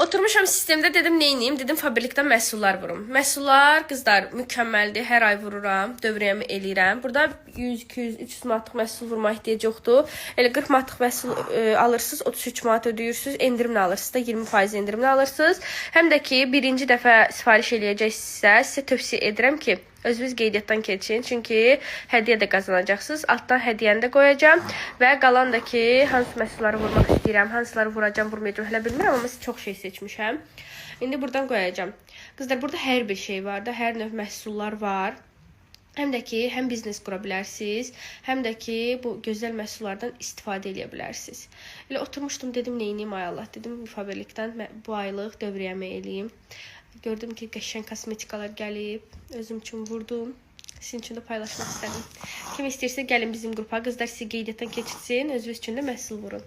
oturmuşam sistemdə, dedim neyniyim? Dedim fabrikdən məhsullar vurum. Məhsullar, qızlar, mükəmməldir. Hər ay vururam, dövriyyəmi eləyirəm. Burada 100, 200, 300 manatlıq məhsul vurma ehtiyac yoxdur. Elə 40 manatlıq məhsul alırsınız, 33 manat ödəyirsiniz. Endirimlə alırsınız da 20% endirimlə alırsınız. Həm də ki, birinci dəfə sifariş eləyəcəksinizsə, sizə tövsiyə edirəm ki, özünüz qeydiyyatdan keçin. Çünki hədiyyə də qazanacaqsınız. Altdan hədiyyəni də qoyacağam. Və qalan da ki, hansı məhsulları vurmaq istəyirəm, hansıları vuracam, vurmayacam, hələ bilmirəm. Amma çox şey seçmişəm. İndi buradan qoyacağım. Qızlar, burada hər bir şey var da, hər növ məhsullar var. Həm də ki, həm biznes qura bilərsiniz, həm də ki, bu gözəl məhsullardan istifadə edə bilərsiniz. Elə oturmuşdum, dedim, neyniyim, ay Allah, dedim, fabrikdən bu aylıq dövriyyəmi eləyim. Gördüm ki, qəşəng kosmetikalar gəlib, özüm üçün vurdum. Sizin üçün də paylaşmaq istədim. Kim istəyirsə, gəlin bizim qrupa. Qızlar sizi qeydiyyatdan keçirsin, özünüz üçün də məhsul vurun.